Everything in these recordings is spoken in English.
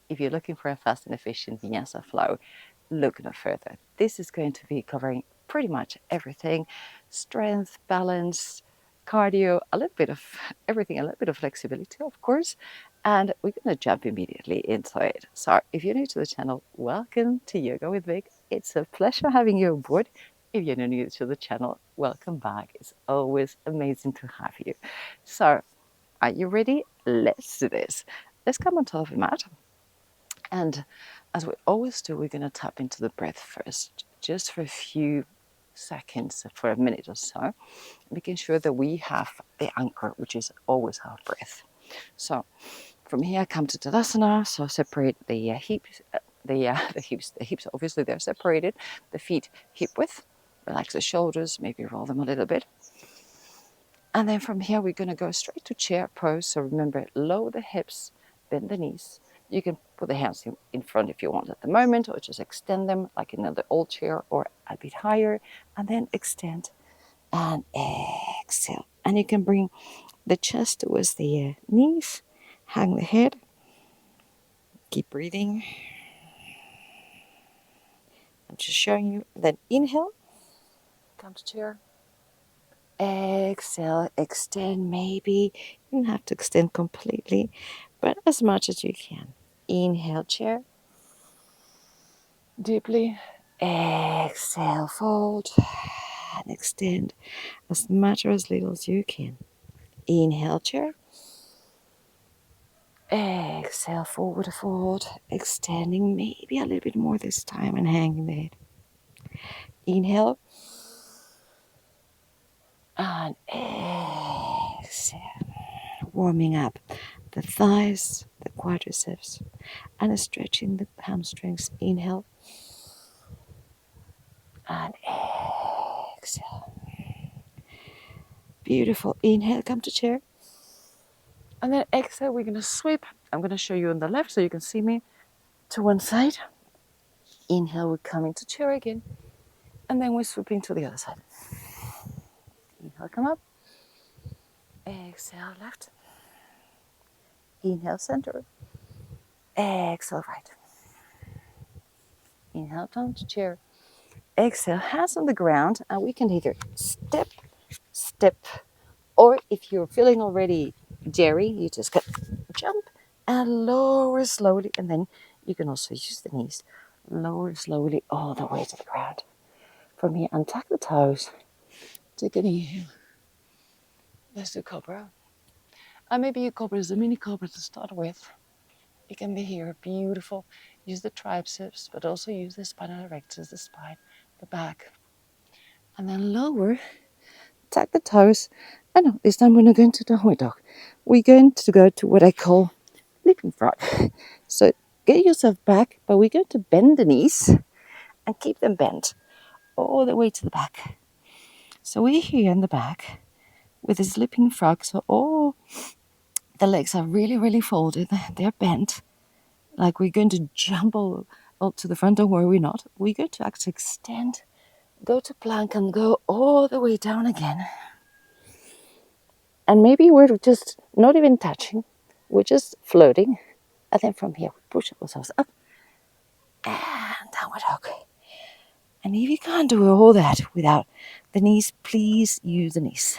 if you're looking for a fast and efficient Vinyasa flow, look no further. This is going to be covering pretty much everything: strength, balance, cardio, a little bit of everything, a little bit of flexibility, of course. And we're going to jump immediately into it. So if you're new to the channel, welcome to Yoga with Vic. It's a pleasure having you on board. If you're new to the channel, welcome back. It's always amazing to have you. So are you ready? Let's do this. Let's come on top of the mat. And as we always do, we're going to tap into the breath first, just for a few seconds, for a minute or so, making sure that we have the anchor, which is always our breath. So from here, I come to Tadasana. So separate the hips, the hips. Obviously, they're separated. The feet hip width. Relax the shoulders. Maybe roll them a little bit. And then from here, we're going to go straight to chair pose. So remember, lower the hips, bend the knees. You can put the hands in front if you want at the moment, or just extend them like in the old chair or a bit higher. And then extend and exhale. And you can bring the chest towards the knees, hang the head, keep breathing. I'm just showing you. Then inhale, come to chair. Exhale, extend maybe. You don't have to extend completely, but as much as you can. Inhale, chair. Deeply. Exhale, fold. And extend as much or as little as you can. Inhale, chair. Exhale, forward fold. Extending maybe a little bit more this time and hanging the head. Inhale. And exhale. Warming up the thighs, the quadriceps, and stretching the hamstrings. Inhale and exhale. Beautiful. Inhale, come to chair. And then exhale, we're going to sweep. I'm going to show you on the left so you can see me to one side. Inhale, we're coming to chair again. And then we're sweeping to the other side. Inhale, come up. Exhale, left. Inhale, center. Exhale, right. Inhale, down to chair. Exhale, hands on the ground. And we can either step, or if you're feeling already jittery, you just go jump and lower slowly. And then you can also use the knees. Lower slowly all the way to the ground. From here, untuck the toes. Take a knee. Let's do cobra. And maybe a cobra is a mini cobra to start with. It can be here, beautiful. Use the triceps, but also use the spinal erectors, the spine, the back. And then lower, tuck the toes. And no, this time we're not going to downward dog. We're going to go to what I call leaping frog. So get yourself back, but we're going to bend the knees and keep them bent all the way to the back. So we're here in the back with this leaping frog. So all the legs are really, really folded. They're bent. Like we're going to jump all to the front. Don't worry, we're not. We're going to actually extend, go to plank and go all the way down again. And maybe we're just not even touching. We're just floating. And then from here, we push ourselves up and downward dog. And if you can't do all that without the knees, please use the knees.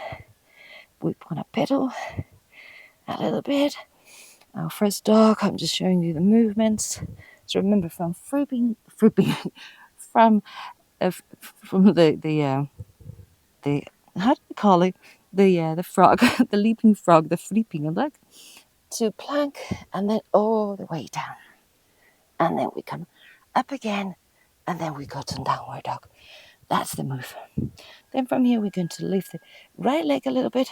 We want to pedal a little bit. Our first dog, I'm just showing you the movements. So remember, from from the how do you call it, the frog, the leaping frog, the flipping leg, to plank, and then all the way down, and then we come up again, and then we go to downward dog. That's the move. Then from here we're going to lift the right leg a little bit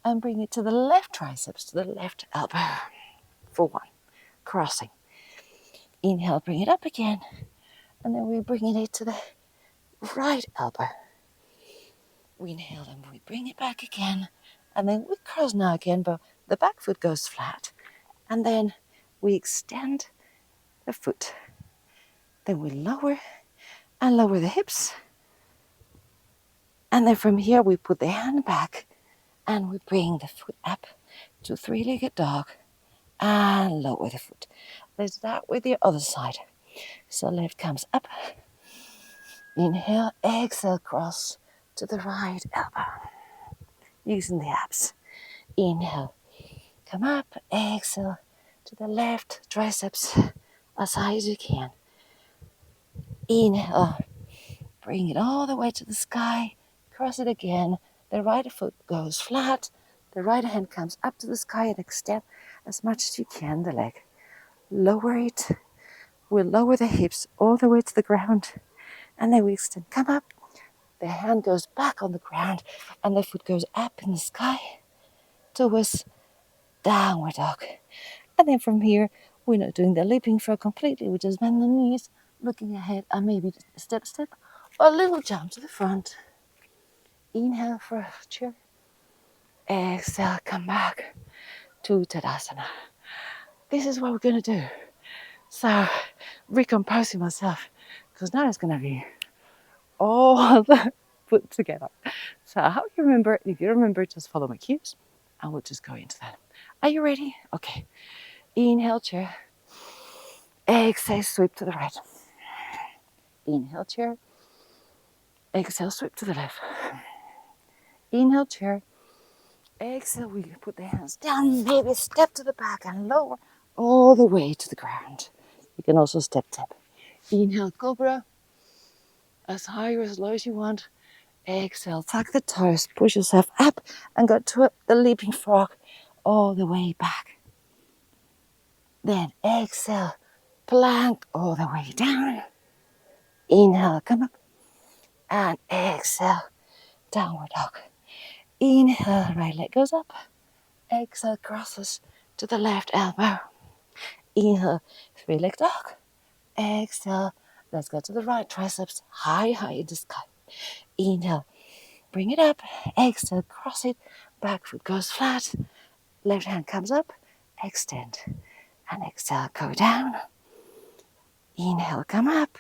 and bring it to the left triceps, to the left elbow for one, crossing. Inhale, bring it up again, and then we're bringing it to the right elbow. We inhale and we bring it back again, and then we cross now again, but the back foot goes flat, and then we extend the foot. Then we lower and lower the hips, and then from here we put the hand back and we bring the foot up to three-legged dog and lower the foot. Let's do that with the other side. So left comes up. Inhale, exhale, cross to the right elbow. Using the abs. Inhale, come up, exhale to the left triceps as high as you can. Inhale, bring it all the way to the sky, cross it again. The right foot goes flat, the right hand comes up to the sky and extend as much as you can the leg. Lower it. We'll lower the hips all the way to the ground and then we extend. Come up. The hand goes back on the ground and the foot goes up in the sky towards downward dog. And then from here, we're not doing the leaping frog completely. We just bend the knees, looking ahead and maybe step, or a little jump to the front. Inhale for a chair. Exhale, come back to Tadasana. This is what we're going to do. So, recomposing myself, because now it's going to be all put together. So, how you remember? If you remember, just follow my cues, and we'll just go into that. Are you ready? Okay. Inhale, chair. Exhale, sweep to the right. Inhale, chair. Exhale, sweep to the left. Inhale, chair. Exhale, we put the hands down, maybe step to the back and lower all the way to the ground. You can also step. Inhale, cobra, as high or as low as you want. Exhale, tuck the toes, push yourself up and go to the leaping frog all the way back. Then exhale, plank all the way down. Inhale, come up. And exhale, downward dog. Inhale, right leg goes up. Exhale, crosses to the left elbow. Inhale, three-leg dog. Exhale, let's go to the right triceps, high in the sky. Inhale, bring it up. Exhale, cross it. Back foot goes flat. Left hand comes up. Extend. And exhale, go down. Inhale, come up.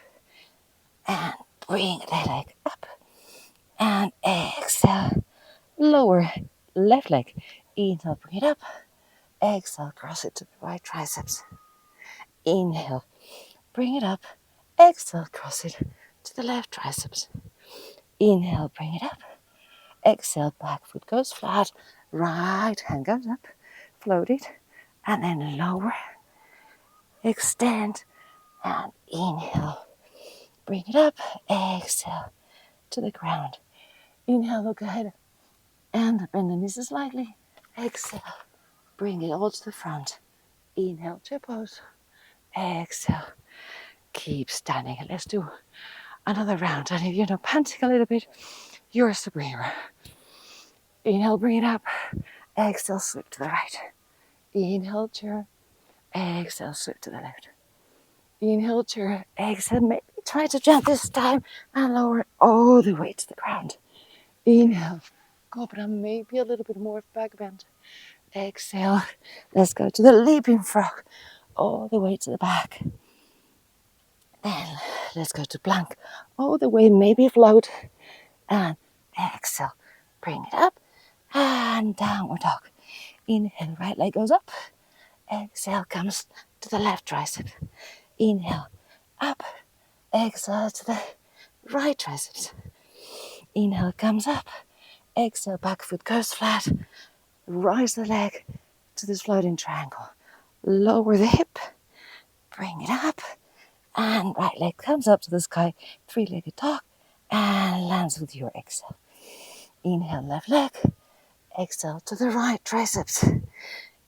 And bring the leg up. And exhale, lower left leg. Inhale, bring it up. Exhale, cross it to the right triceps. Inhale, bring it up. Exhale, cross it to the left triceps. Inhale, bring it up. Exhale, back foot goes flat. Right hand goes up. Float it. And then lower. Extend. And inhale. Bring it up. Exhale to the ground. Inhale, look ahead. And bend the knees slightly. Exhale. Bring it all to the front. Inhale, chair pose. Exhale. Keep standing. Let's do another round. And if you're not panting a little bit, you're a superhero. Inhale, bring it up. Exhale, sweep to the right. Inhale, chair. Exhale, sweep to the left. Inhale, chair. Exhale, maybe try to jump this time and lower all the way to the ground. Inhale, cobra, maybe a little bit more back bend. Exhale, let's go to the leaping frog all the way to the back. Then let's go to plank all the way, maybe float. And exhale, bring it up and downward dog. Inhale, right leg goes up. Exhale, comes to the left tricep. Inhale, up. Exhale to the right triceps. Inhale, comes up. Exhale, back foot goes flat. Rise the leg to this floating triangle. Lower the hip. Bring it up. And right leg comes up to the sky. Three-legged dog. And lands with your exhale. Inhale, left leg. Exhale to the right triceps.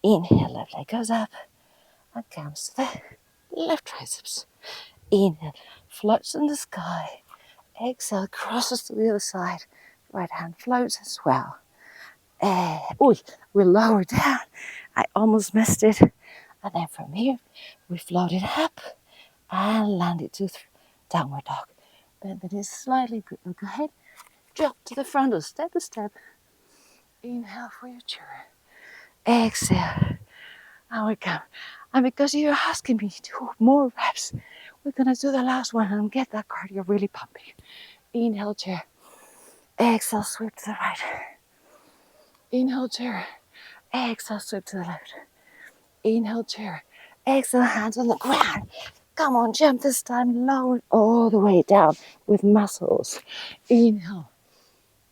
Inhale, left leg goes up and comes to the left triceps. Inhale, floats in the sky. Exhale, crosses to the other side. Right hand floats as well. We lower down. I almost missed it. And then from here, we floated up and landed to downward dog. Bend the knees slightly, look ahead. Drop to the front or step a step. Inhale for your chair. Exhale. And we come. And because you're asking me to do more reps, we're going to do the last one and get that cardio really pumping. Inhale, chair. Exhale, sweep to the right. Inhale, chair. Exhale, sweep to the left. Inhale, chair. Exhale, hands on the ground. Come on, jump this time, lower it all the way down with muscles. Inhale,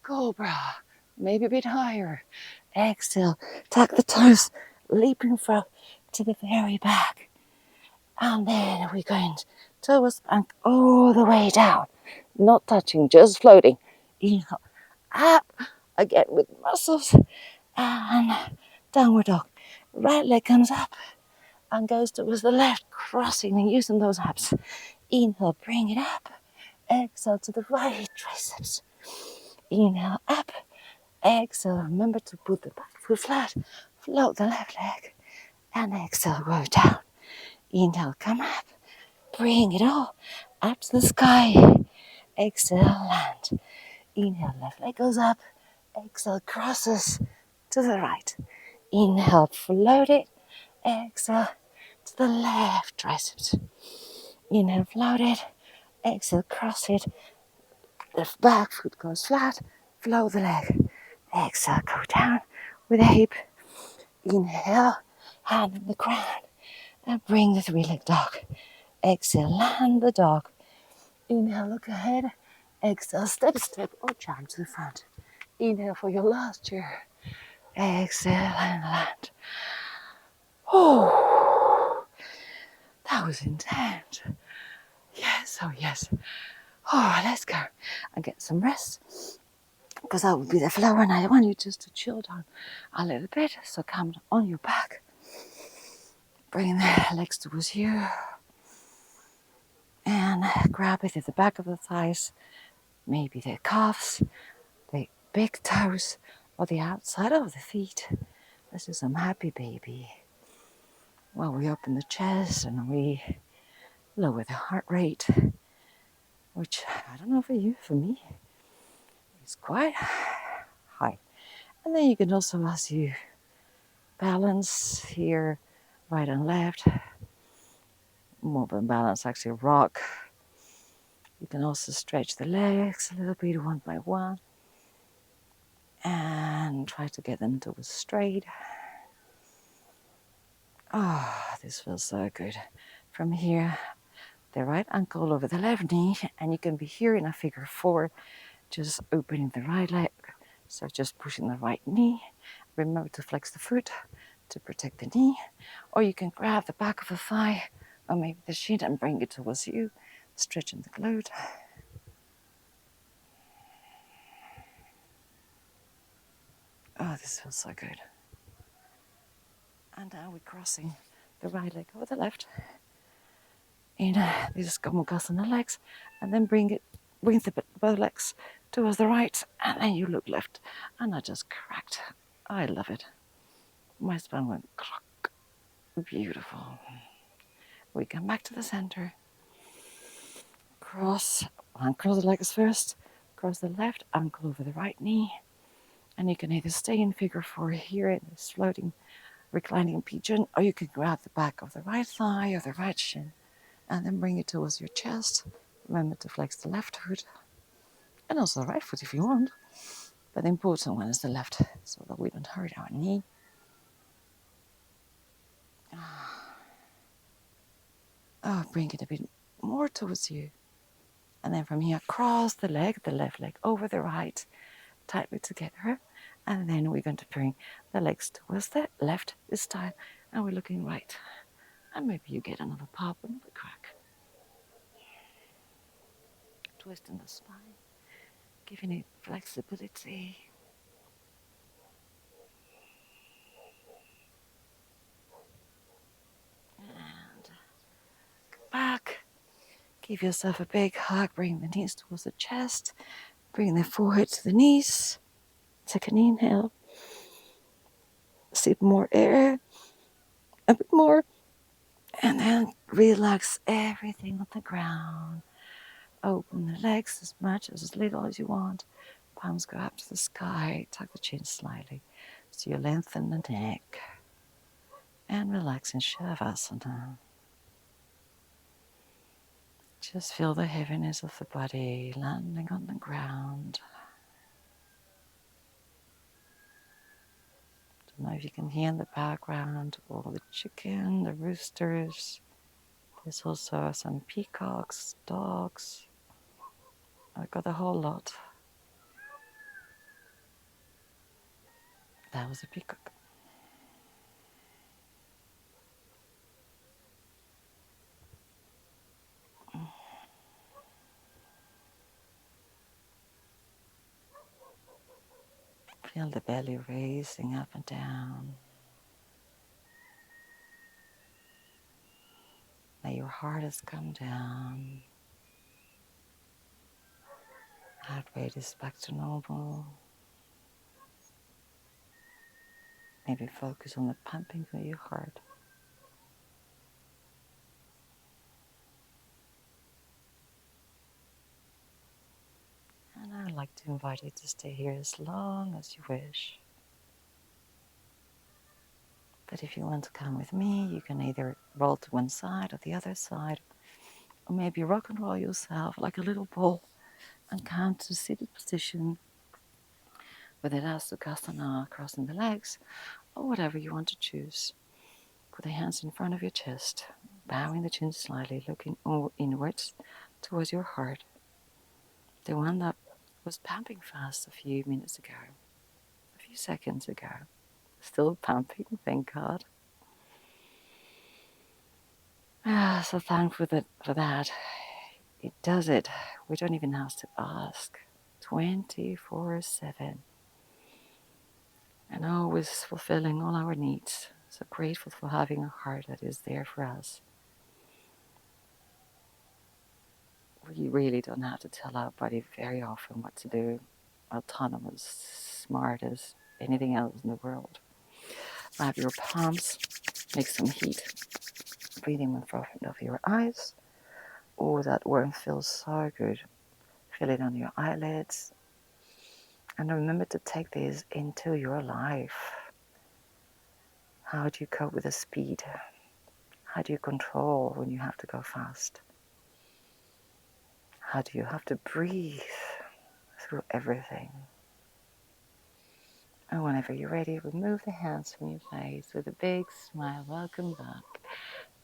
cobra, maybe a bit higher. Exhale, tuck the toes, leaping from to the very back. And then we're going toes back all the way down. Not touching, just floating. Inhale, up, again with muscles. And downward dog. Right leg comes up and goes towards the left, crossing and using those abs. Inhale, bring it up. Exhale to the right triceps. Inhale, up. Exhale, remember to put the back foot flat. Float the left leg. And exhale, go down. Inhale, come up. Bring it all up to the sky. Exhale, land. Inhale, left leg goes up. Exhale, crosses to the right. Inhale, float it. Exhale to the left triceps. Inhale, float it. Exhale, cross it. The back foot goes flat. Float the leg. Exhale, go down with the hip. Inhale, hand on the ground. And bring the three-leg dog. Exhale, land the dog. Inhale, look ahead. Exhale, step, or jump to the front. Inhale for your last chair. Exhale and land. Oh, that was intense. Yes, oh yes. Oh, let's go and get some rest, because that will be the flow, and I want you just to chill down a little bit. So come on your back, bring the legs towards you, and grab it at the back of the thighs, maybe the calves, the big toes, or the outside of the feet. This is some happy baby. Well, we open the chest and we lower the heart rate, which I don't know for you, for me, is quite high. And then you can also, as you balance here, right and left, more than balance, actually rock. You can also stretch the legs a little bit one by one and try to get them towards straight. Ah, this feels so good. From here, the right ankle over the left knee, and you can be here in a figure four, just opening the right leg. So just pushing the right knee. Remember to flex the foot to protect the knee. Or you can grab the back of the thigh or maybe the shin and bring it towards you, stretching the glute. Oh, this feels so good. And now we're crossing the right leg over the left. In this Gomukhasana legs, and then bring both legs towards the right, and then you look left. And I just cracked. I love it. My spine went clock. Beautiful. We come back to the center. Cross the legs first. Cross the left ankle over the right knee. And you can either stay in figure four here in this floating, reclining pigeon, or you can grab the back of the right thigh or the right shin and then bring it towards your chest. Remember to flex the left foot and also the right foot if you want. But the important one is the left, so that we don't hurt our knee. Oh, bring it a bit more towards you. And then from here, cross the left leg over the right, tightly together. And then we're going to bring the legs towards the left this time. And we're looking right. And maybe you get another pop, another crack. Twisting the spine, giving it flexibility. And back. Give yourself a big hug. Bring the knees towards the chest. Bring the forehead to the knees. Take an inhale. Sip more air. A bit more. And then relax everything on the ground. Open the legs as much, as little as you want. Palms go up to the sky. Tuck the chin slightly. So you lengthen the neck. And relax in Savasana. Just feel the heaviness of the body landing on the ground. Now if you can hear in the background all the chicken, the roosters. There's also some peacocks, dogs. I've got a whole lot. That was a peacock. Feel the belly raising up and down. May your heart has come down. Heart rate is back to normal. Maybe focus on the pumping of your heart. And I'd like to invite you to stay here as long as you wish. But if you want to come with me, you can either roll to one side or the other side, or maybe rock and roll yourself like a little ball and come to seated position with it as Tadasana, crossing the legs, or whatever you want to choose. Put the hands in front of your chest, bowing the chin slightly, looking inwards towards your heart. The one that was pumping fast a few minutes ago, a few seconds ago. Still pumping, thank God. So thankful for that. It does it. We don't even have to ask. 24/7. And always fulfilling all our needs. So grateful for having a heart that is there for us. We really don't have to tell our body very often what to do. Autonomous, smart as anything else in the world. Grab your palms, make some heat. Breathing in front of your eyes. Oh, that warmth feels so good. Feel it on your eyelids. And remember to take this into your life. How do you cope with the speed? How do you control when you have to go fast? How do you have to breathe through everything? And whenever you're ready, remove the hands from your face with a big smile. Welcome back.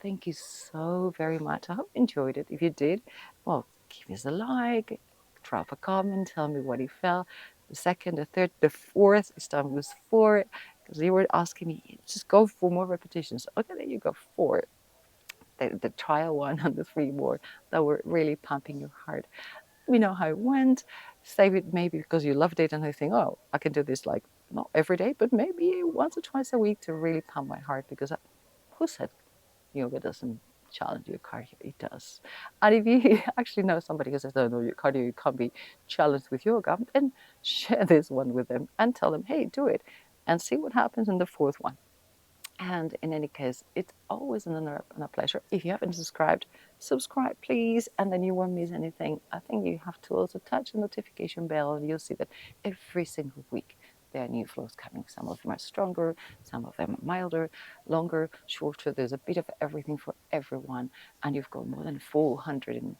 Thank you so very much. I hope you enjoyed it. If you did, well, give us a like, drop a comment, tell me what you felt. The second, the third, the fourth, this time was 4, because you were asking me, just go for more repetitions. Okay, there you go, 4. The trial one and the 3 more that were really pumping your heart. We know how it went. Save it maybe because you loved it and I think, oh, I can do this like not every day, but maybe once or twice a week to really pump my heart, because who said yoga doesn't challenge your cardio? It does. And if you actually know somebody who says, oh no, your cardio can't be challenged with yoga, then share this one with them and tell them, hey, do it and see what happens in the 4th one. And in any case, it's always an honor and a pleasure. If you haven't subscribed, subscribe please, and then you won't miss anything. I think you have to also touch the notification bell, and you'll see that every single week there are new flows coming. Some of them are stronger, some of them are milder, longer, shorter. There's a bit of everything for everyone, and you've got more than 420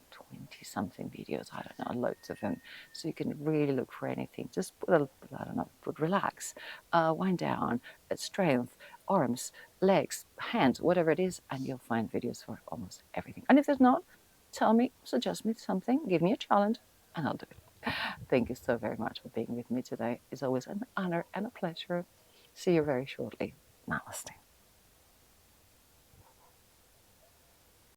something videos. I don't know, loads of them. So you can really look for anything. Just put put relax, wind down, strength, arms, legs, hands, whatever it is, and you'll find videos for almost everything. And if there's not, tell me, suggest me something, give me a challenge, and I'll do it. Thank you so very much for being with me today. It's always an honor and a pleasure. See you very shortly. Namaste.